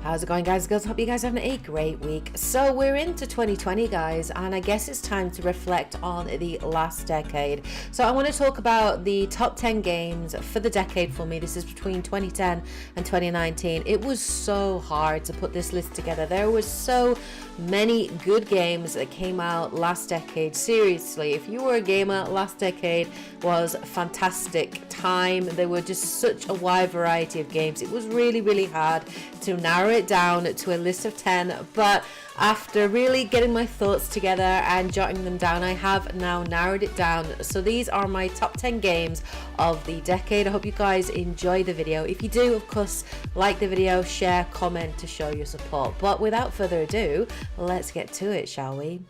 How's it going, guys and girls? Hope you guys are having a great week. So we're into 2020, guys, and I guess it's time to reflect on the last decade. So I want to talk about the top 10 games for the decade for me. This is between 2010 and 2019. It was so hard to put this list together. There were so many good games that came out last decade. Seriously, if you were a gamer, last decade was a fantastic time. There were just such a wide variety of games. It was really hard to narrow it down to a list of 10, but after really getting my thoughts together and jotting them down, I have now narrowed it down. So these are my top 10 games of the decade. I hope you guys enjoy the video. If you do, of course, like the video, share, comment to show your support. But without further ado, let's get to it, shall we?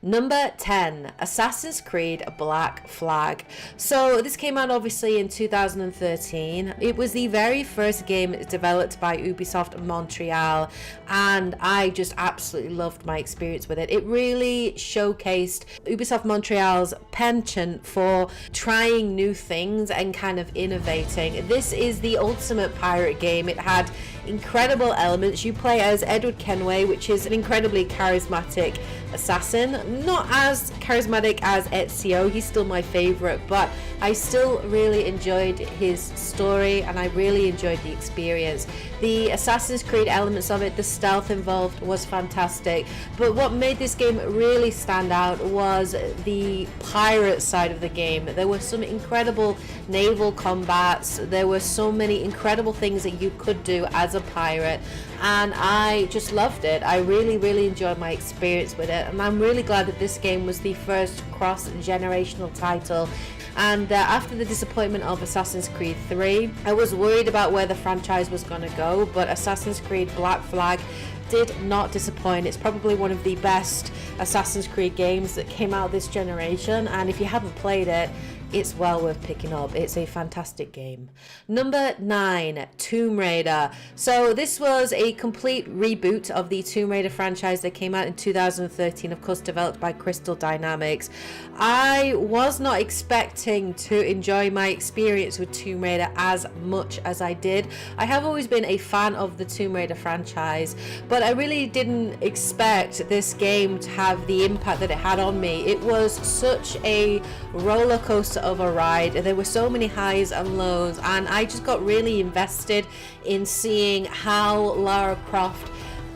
Number 10, Assassin's Creed Black Flag. So this came out obviously in 2013. It was the very first game developed by Ubisoft Montreal, and I just absolutely loved my experience with it. It really showcased Ubisoft Montreal's penchant for trying new things and kind of innovating. This is the ultimate pirate game. It had incredible elements. You play as Edward Kenway, which is an incredibly charismatic assassin. Not as charismatic as Ezio, he's still my favorite, but I still really enjoyed his story and I really enjoyed the experience. The Assassin's Creed elements of it, the stealth involved was fantastic, but what made this game really stand out was the pirate side of the game. There were some incredible naval combats, there were so many incredible things that you could do as a pirate, and I just loved it. I really enjoyed my experience with it, and I'm really glad that this game was the first cross-generational title. And after the disappointment of Assassin's Creed 3, I was worried about where the franchise was going to go, but Assassin's Creed Black Flag did not disappoint. It's probably one of the best Assassin's Creed games that came out this generation, and if you haven't played it, it's well worth picking up. It's a fantastic game. Number 9, Tomb Raider. So this was a complete reboot of the Tomb Raider franchise that came out in 2013, of course developed by Crystal Dynamics. I was not expecting to enjoy my experience with Tomb Raider as much as I did. I have always been a fan of the Tomb Raider franchise, but I really didn't expect this game to have the impact that it had on me. It was such a roller coaster of a ride. There were so many highs and lows, and I just got really invested in seeing how Lara Croft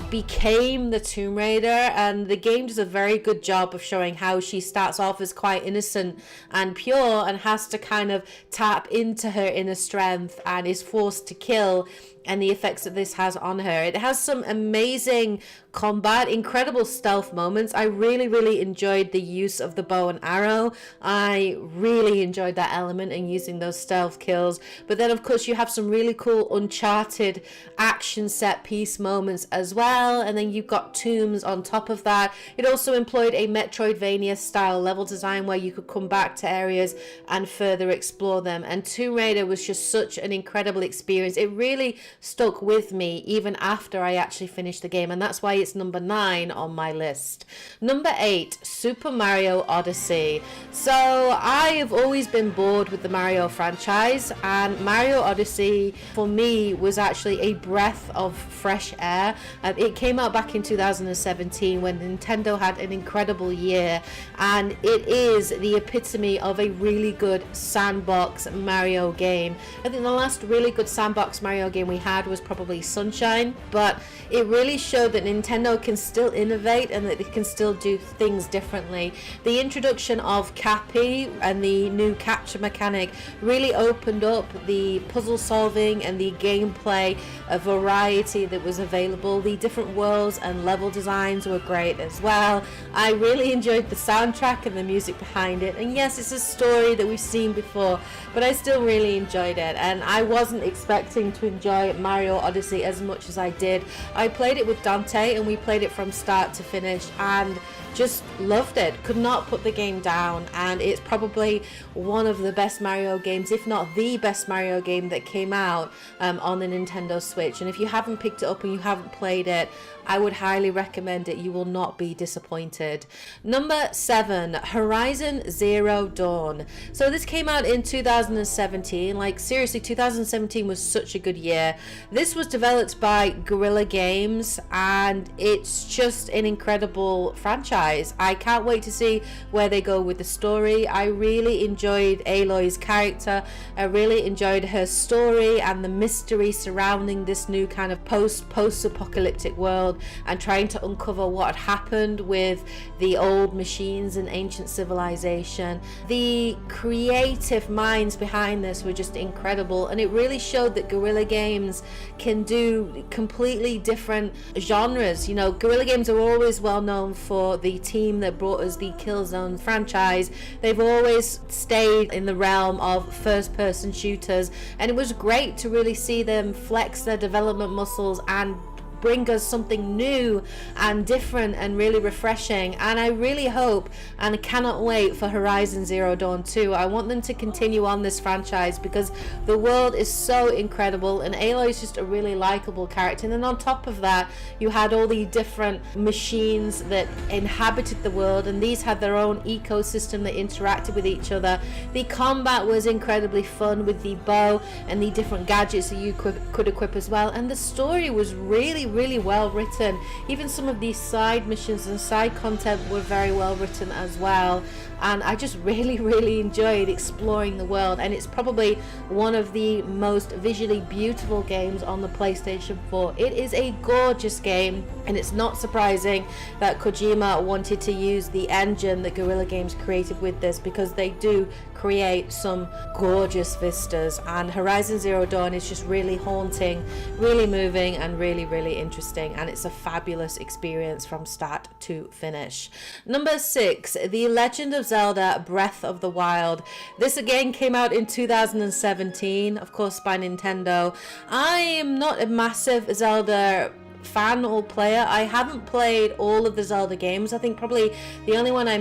became the Tomb Raider, and the game does a very good job of showing how she starts off as quite innocent and pure and has to kind of tap into her inner strength and is forced to kill, and the effects that this has on her. It has some amazing combat, incredible stealth moments. I really enjoyed the use of the bow and arrow. I really enjoyed that element and using those stealth kills. But then of course you have some really cool Uncharted action set piece moments as well, and then you've got tombs on top of that. It also employed a Metroidvania style level design where you could come back to areas and further explore them, and Tomb Raider was just such an incredible experience. It really stuck with me even after I actually finished the game, and that's why it's number 9 on my list. Number 8, Super Mario Odyssey. So I have always been bored with the Mario franchise, and Mario Odyssey for me was actually a breath of fresh air. It came out back in 2017 when Nintendo had an incredible year, and it is the epitome of a really good sandbox Mario game. I think the last really good sandbox Mario game we had was probably Sunshine, but it really showed that Nintendo can still innovate and that they can still do things differently. The introduction of Cappy and the new capture mechanic really opened up the puzzle solving and the gameplay, a variety that was available. The different worlds and level designs were great as well. I really enjoyed the soundtrack and the music behind it, and yes, it's a story that we've seen before, but I still really enjoyed it, and I wasn't expecting to enjoy Mario Odyssey as much as I did. I played it with Dante and we played it from start to finish and just loved it, could not put the game down, and it's probably one of the best Mario games, if not the best Mario game that came out on the Nintendo Switch. And if you haven't picked it up and you haven't played it, I would highly recommend it. You will not be disappointed. Number 7, Horizon Zero Dawn. So this came out in 2017. Like seriously, 2017 was such a good year This was developed by Guerrilla Games, and it's just an incredible franchise. I can't wait to see where they go with the story. I really enjoyed Aloy's character. I really enjoyed her story and the mystery surrounding this new kind of post-apocalyptic world, and trying to uncover what had happened with the old machines and ancient civilization. The creative minds behind this were just incredible, and it really showed that Guerrilla Games can do completely different genres. You know, Guerrilla Games are always well known for the team that brought us the Killzone franchise. They've always stayed in the realm of first-person shooters, and it was great to really see them flex their development muscles and bring us something new and different and really refreshing. And I really hope and cannot wait for Horizon Zero Dawn 2. I want them to continue on this franchise because the world is so incredible, and Aloy is just a really likable character. And then on top of that, you had all the different machines that inhabited the world, and these had their own ecosystem that interacted with each other. The combat was incredibly fun with the bow and the different gadgets that you could equip as well, and the story was really well written. Even some of these side missions and side content were very well written as well, and I just really enjoyed exploring the world. And it's probably one of the most visually beautiful games on the PlayStation 4. It is a gorgeous game, and it's not surprising that Kojima wanted to use the engine that Guerrilla Games created with this, because they do create some gorgeous vistas, and Horizon Zero Dawn is just really haunting, really moving, and really interesting, and it's a fabulous experience from start to finish. Number 6, The Legend of Zelda Breath of the Wild. This again came out in 2017, of course by Nintendo. I am not a massive Zelda fan or player. I haven't played all of the Zelda games. I think probably the only one I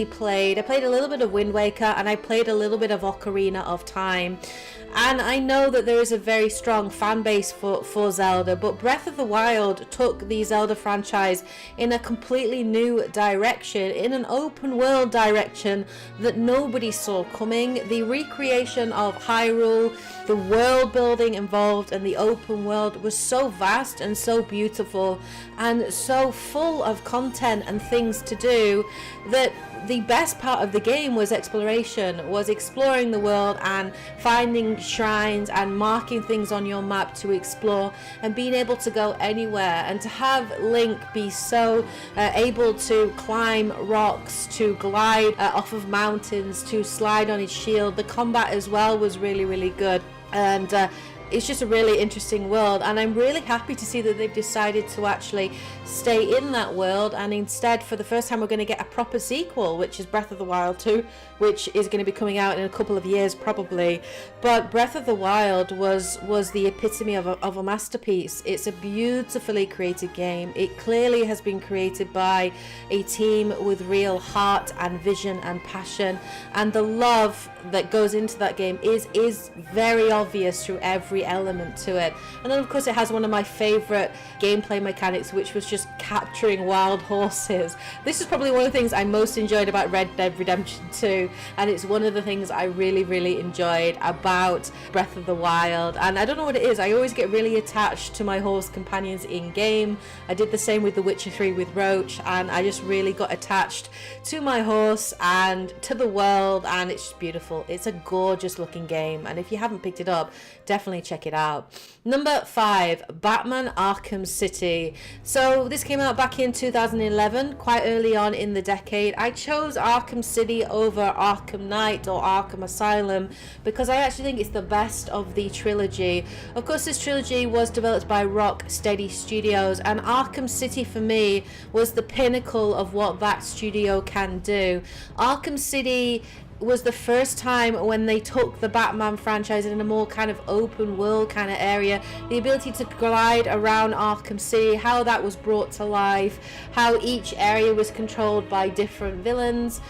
played a little bit of Wind Waker, and I played a little bit of Ocarina of Time. And I know that there is a very strong fan base for Zelda, but Breath of the Wild took the Zelda franchise in a completely new direction, in an open world direction that nobody saw coming. The recreation of Hyrule, the world building involved, and the open world was so vast and so beautiful and so full of content and things to do that the best part of the game was exploration, was exploring the world and finding shrines and marking things on your map to explore, and being able to go anywhere, and to have Link be so able to climb rocks, to glide off of mountains, to slide on his shield. The combat as well was really good, and it's just a really interesting world, and I'm really happy to see that they've decided to actually stay in that world, and instead for the first time we're going to get a proper sequel, which is Breath of the Wild 2, which is going to be coming out in a couple of years probably. But Breath of the Wild was the epitome of a masterpiece. It's a beautifully created game. It clearly has been created by a team with real heart and vision and passion, and the love that goes into that game is very obvious through every element to it. And then of course it has one of my favorite gameplay mechanics, which was just capturing wild horses. This is probably one of the things I most enjoyed about Red Dead Redemption 2, and it's one of the things I really enjoyed about Breath of the Wild. And I don't know what it is, I always get really attached to my horse companions in game. I did the same with The Witcher 3 with Roach, and I just really got attached to my horse and to the world, and it's just beautiful. It's a gorgeous looking game, and if you haven't picked it up, definitely check it out. Number 5, Batman Arkham City. So this came out back in 2011, quite early on in the decade. I chose Arkham City over Arkham Knight or Arkham Asylum because I actually think it's the best of the trilogy. Of course, this trilogy was developed by Rocksteady Studios, and Arkham City for me was the pinnacle of what that studio can do. Arkham City was the first time when they took the Batman franchise in a more kind of open world kind of area. The ability to glide around Arkham City, how that was brought to life, how each area was controlled by different villains,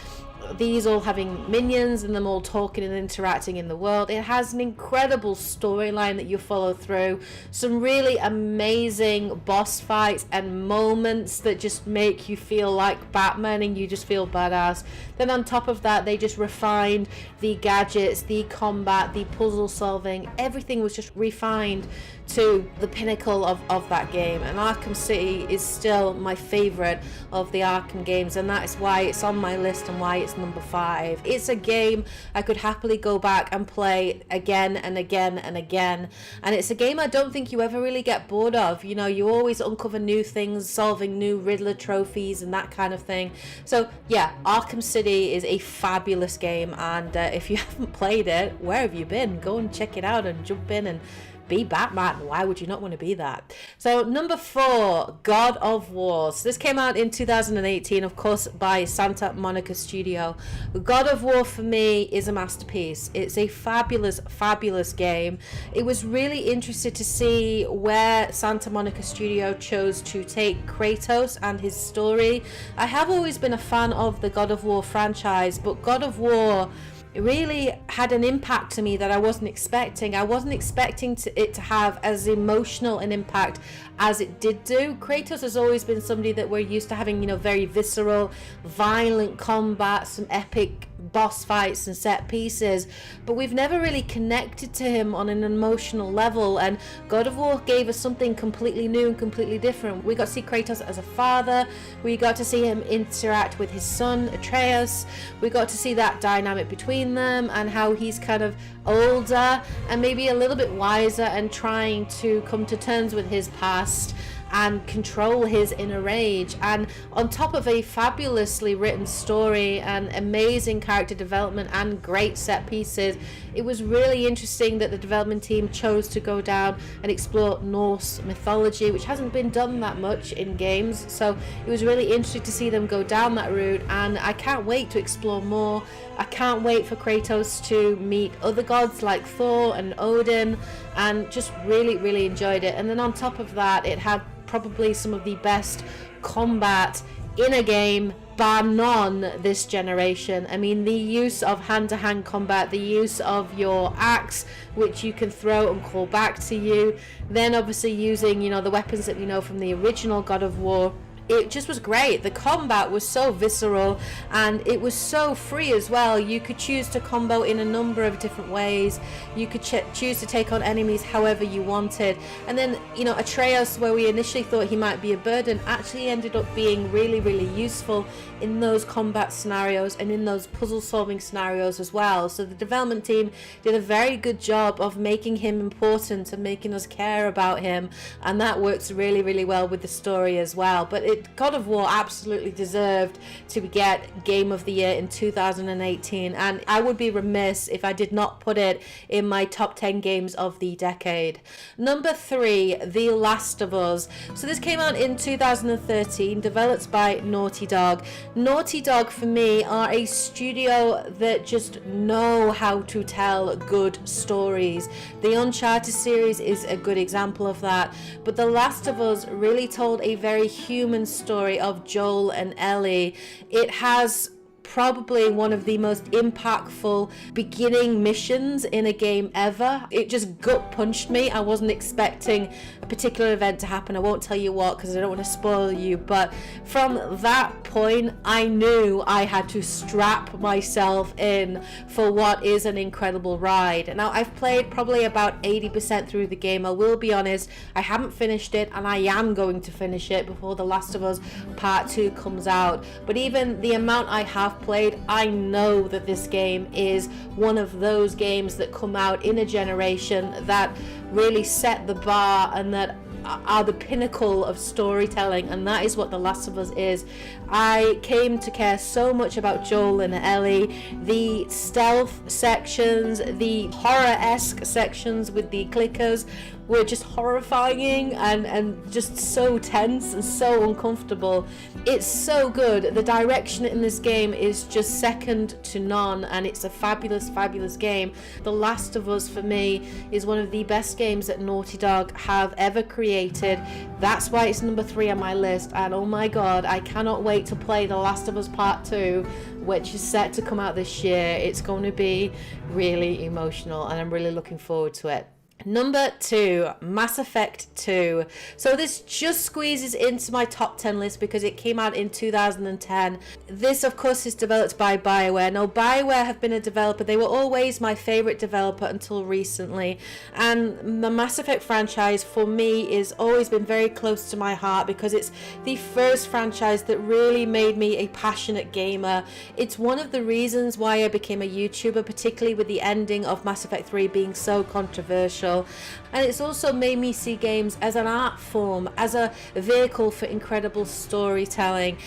these all having minions and them all talking and interacting in the world. It has an incredible storyline that you follow through, some really amazing boss fights and moments that just make you feel like Batman and you just feel badass. Then on top of that, they just refined the gadgets, the combat, the puzzle solving. Everything was just refined to the pinnacle of that game. And Arkham City is still my favorite of the Arkham games, and that is why it's on my list and why it's number 5. It's a game I could happily go back and play again and again and again, and it's a game I don't think you ever really get bored of. You know, you always uncover new things, solving new Riddler trophies and that kind of thing. So yeah, Arkham City is a fabulous game, and if you haven't played it, where have you been? Go and check it out and jump in and be Batman. Why would you not want to be that? So number 4, God of War. So this came out in 2018, of course, by Santa Monica Studio. God of War for me is a masterpiece. It's a fabulous, fabulous game. It was really interesting to see where Santa Monica Studio chose to take Kratos and his story. I have always been a fan of the God of War franchise, but God of War, it really had an impact to me that I wasn't expecting. I wasn't expecting it to have as emotional an impact as it did do. Kratos has always been somebody that we're used to having, you know, very visceral, violent combat, some epic boss fights and set pieces, but we've never really connected to him on an emotional level, and God of War gave us something completely new and completely different. We got to see Kratos as a father, we got to see him interact with his son Atreus, we got to see that dynamic between them and how he's kind of older and maybe a little bit wiser and trying to come to terms with his past and control his inner rage. And on top of a fabulously written story and amazing character development and great set pieces, it was really interesting that the development team chose to go down and explore Norse mythology, which hasn't been done that much in games. So it was really interesting to see them go down that route, and I can't wait to explore more. I can't wait for Kratos to meet other gods like Thor and Odin, and just really, really enjoyed it. And then on top of that, it had probably some of the best combat in a game, bar none, this generation. I mean, the use of hand-to-hand combat, the use of your axe, which you can throw and call back to you, then obviously using, you know, the weapons that we know from the original God of War. It just was great. The combat was so visceral and it was so free as well. You could choose to combo in a number of different ways. You could choose to take on enemies however you wanted. And then, you know, Atreus, where we initially thought he might be a burden, actually ended up being really, really useful in those combat scenarios and in those puzzle solving scenarios as well. So the development team did a very good job of making him important and making us care about him, and that works really, really well with the story as well. But God of War absolutely deserved to get Game of the Year in 2018, and I would be remiss if I did not put it in my top 10 games of the decade. Number 3, The Last of Us. So this came out in 2013, developed by Naughty Dog. Naughty Dog for me are a studio that just know how to tell good stories. The Uncharted series is a good example of that, but The Last of Us really told a very human story of Joel and Ellie. It has probably one of the most impactful beginning missions in a game ever. It just gut punched me. I wasn't expecting a particular event to happen. I won't tell you what because I don't want to spoil you, but from that point I knew I had to strap myself in for what is an incredible ride. Now I've played probably about 80% through the game. I will be honest, I haven't finished it, and I am going to finish it before The Last of Us Part 2 comes out. But even the amount I have played, I know that this game is one of those games that come out in a generation that really set the bar and that are the pinnacle of storytelling, and that is what The Last of Us is. I came to care so much about Joel and Ellie. The stealth sections, the horror-esque sections with the clickers were just horrifying and just so tense and so uncomfortable. It's so good. The direction in this game is just second to none, and it's a fabulous, fabulous game. The Last of Us for me is one of the best games that Naughty Dog have ever created. That's why it's number 3 on my list, and oh my god, I cannot wait to play The Last of Us Part 2, which is set to come out this year. It's going to be really emotional and I'm really looking forward to it. Number 2, Mass Effect 2. So this just squeezes into my top 10 list because it came out in 2010. This, of course, is developed by BioWare. Now, BioWare have been a developer. They were always my favorite developer until recently. And the Mass Effect franchise, for me, is always been very close to my heart because it's the first franchise that really made me a passionate gamer. It's one of the reasons why I became a YouTuber, particularly with the ending of Mass Effect 3 being so controversial. And it's also made me see games as an art form, as a vehicle for incredible storytelling.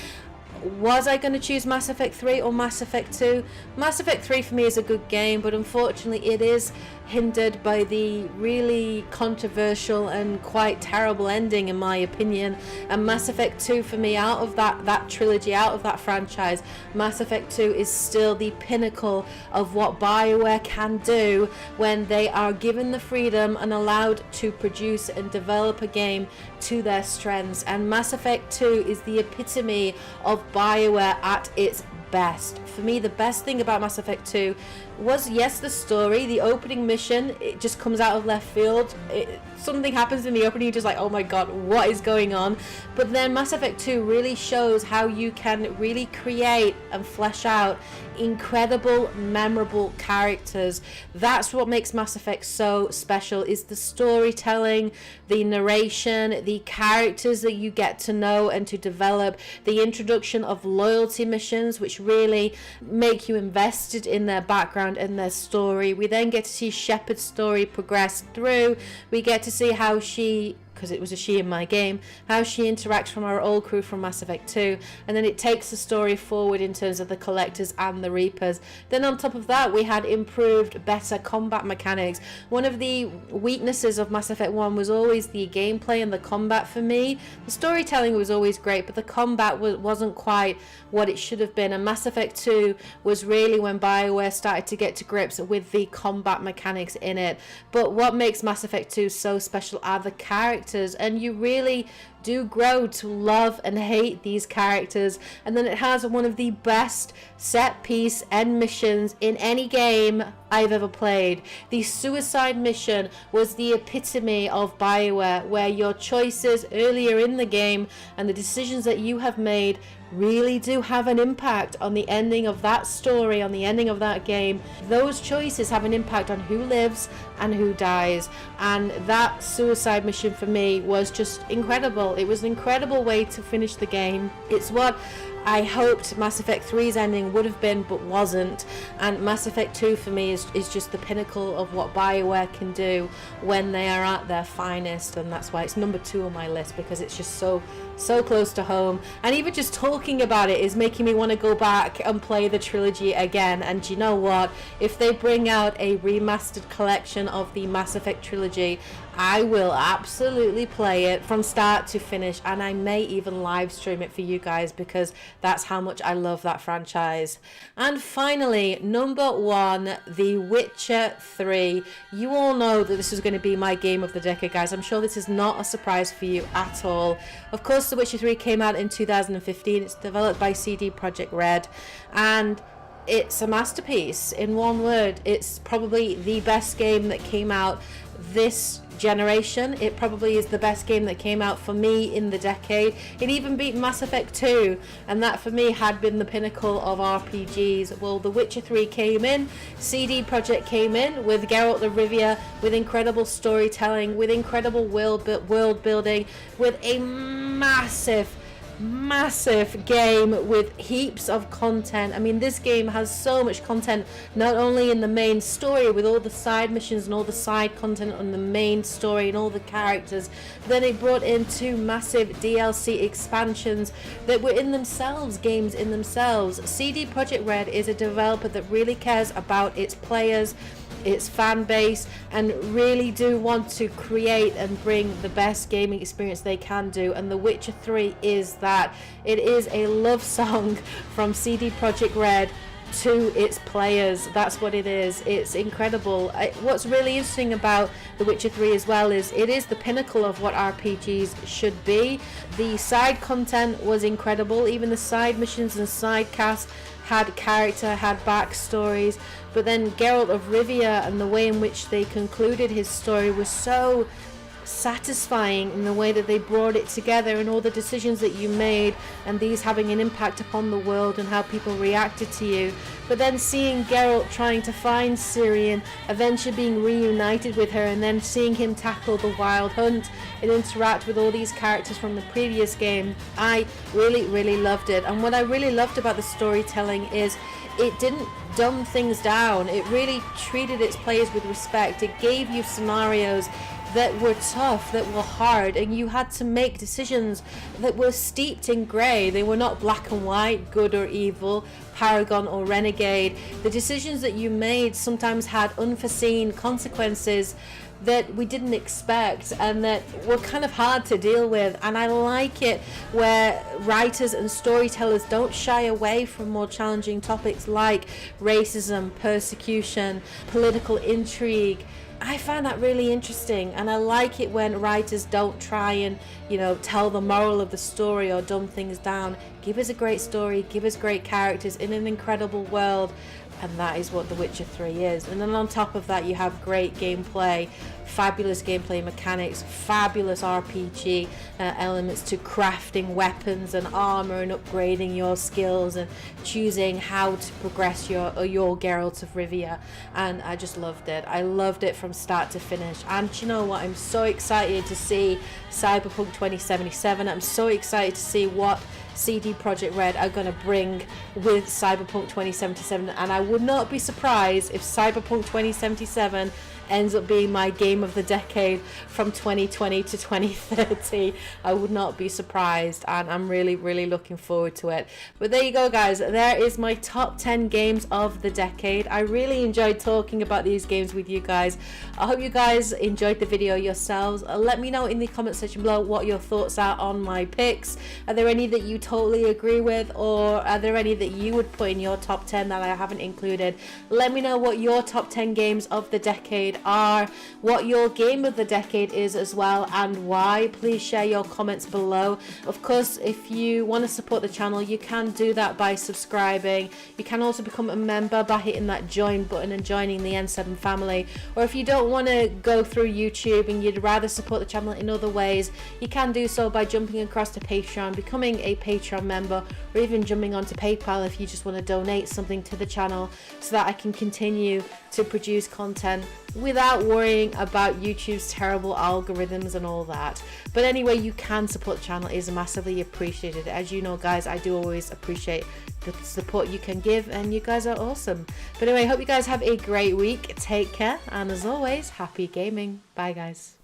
Was I going to choose Mass Effect 3 or Mass Effect 2? Mass Effect 3 for me is a good game, but unfortunately it is hindered by the really controversial and quite terrible ending, in my opinion. And Mass Effect 2 for me, out of that trilogy, out of that franchise, Mass Effect 2 is still the pinnacle of what BioWare can do when they are given the freedom and allowed to produce and develop a game to their strengths. And Mass Effect 2 is the epitome of BioWare at its best. For me, the best thing about Mass Effect 2 was, yes, the story. The opening mission, it just comes out of left field. Something happens in the opening, you're just like, oh my god, what is going on? But then Mass Effect 2 really shows how you can really create and flesh out incredible, memorable characters. That's what makes Mass Effect so special, is the storytelling, the narration, the characters that you get to know and to develop, the introduction of loyalty missions, which really make you invested in their background and their story. We then get to see Shepard's story progress through. We get to see how she, because it was a she in my game, how she interacts from our old crew from Mass Effect 2, and then it takes the story forward in terms of the Collectors and the Reapers. Then on top of that, we had improved, better combat mechanics. One of the weaknesses of Mass Effect 1 was always the gameplay and the combat for me. The storytelling was always great, but the combat wasn't quite what it should have been, and Mass Effect 2 was really when BioWare started to get to grips with the combat mechanics in it. But what makes Mass Effect 2 so special are the characters, and you really do grow to love and hate these characters. And then it has one of the best set piece end missions in any game I've ever played. The suicide mission was the epitome of BioWare, where your choices earlier in the game and the decisions that you have made really do have an impact on the ending of that story, on the ending of that game. Those choices have an impact on who lives and who dies, and that suicide mission for me was just incredible. It was an incredible way to finish the game. It's what I hoped Mass Effect 3's ending would have been, but wasn't. And Mass Effect 2 for me is just the pinnacle of what BioWare can do when they are at their finest, and that's why it's number 2 on my list, because it's just so close to home. And even just talking about it is making me want to go back and play the trilogy again. And you know what? If they bring out a remastered collection of the Mass Effect trilogy, I will absolutely play it from start to finish, and I may even live stream it for you guys, because that's how much I love that franchise. And finally, number 1, The Witcher 3. You all know that this is going to be my game of the decade, guys. I'm sure this is not a surprise for you at all. Of course, The Witcher 3 came out in 2015. It's developed by CD Projekt Red, and it's a masterpiece. In one word, it's probably the best game that came out this generation. It probably is the best game that came out for me in the decade. It even beat Mass Effect 2, and that for me had been the pinnacle of RPGs. Well, The Witcher 3 came in, CD Projekt came in with Geralt of Rivia, with incredible storytelling, with incredible world building, with a massive game with heaps of content. I mean, this game has so much content, not only in the main story with all the side missions and all the side content on the main story and all the characters, then it brought in 2 massive DLC expansions that were in themselves games in themselves. CD Projekt Red is a developer that really cares about its players, its fan base, and really do want to create and bring the best gaming experience they can do, and The Witcher 3 is that. It is a love song from CD Projekt Red to its players. That's what it is. It's incredible. What's really interesting about The Witcher 3 as well is it is the pinnacle of what RPGs should be. The side content was incredible. Even the side missions and side casts had character, had backstories, but then Geralt of Rivia and the way in which they concluded his story was so satisfying in the way that they brought it together, and all the decisions that you made and these having an impact upon the world and how people reacted to you. But then seeing Geralt trying to find Ciri and eventually being reunited with her, and then seeing him tackle the Wild Hunt and interact with all these characters from the previous game, I really loved it. And what I really loved about the storytelling is it didn't dumb things down. It really treated its players with respect. It gave you scenarios that were tough, that were hard, and you had to make decisions that were steeped in grey. They were not black and white, good or evil, paragon or renegade. The decisions that you made sometimes had unforeseen consequences that we didn't expect and that were kind of hard to deal with. And I like it where writers and storytellers don't shy away from more challenging topics like racism, persecution, political intrigue. I find that really interesting, and I like it when writers don't try and, tell the moral of the story or dumb things down. Give us a great story, give us great characters in an incredible world, and that is what The Witcher 3 is. And then on top of that, you have great gameplay, fabulous gameplay mechanics, fabulous RPG elements to crafting weapons and armor and upgrading your skills and choosing how to progress your Geralt of Rivia. And I just loved it. I loved it from start to finish. And you know what? I'm so excited to see Cyberpunk 2077. I'm so excited to see what CD Projekt Red are going to bring with Cyberpunk 2077, and I would not be surprised if Cyberpunk 2077 ends up being my game of the decade from 2020 to 2030. I would not be surprised, and I'm really looking forward to it. But there you go, guys. There is my top 10 games of the decade. I really enjoyed talking about these games with you guys. I hope you guys enjoyed the video yourselves. Let me know in the comment section below what your thoughts are on my picks. Are there any that you totally agree with, or are there any that you would put in your top 10 that I haven't included? Let me know what your top 10 games of the decade are, what your game of the decade is as well, and why. Please share your comments below. Of course, if you want to support the channel, you can do that by subscribing. You can also become a member by hitting that join button and joining the N7 family. Or if you don't want to go through YouTube and you'd rather support the channel in other ways, you can do so by jumping across to Patreon, becoming a Patreon member, or even jumping onto PayPal if you just want to donate something to the channel so that I can continue to produce content without worrying about YouTube's terrible algorithms and all that. But anyway, you can support the channel. It is massively appreciated. As you know, guys, I do always appreciate the support you can give, and you guys are awesome. But anyway, I hope you guys have a great week. Take care, and as always, happy gaming. Bye, guys.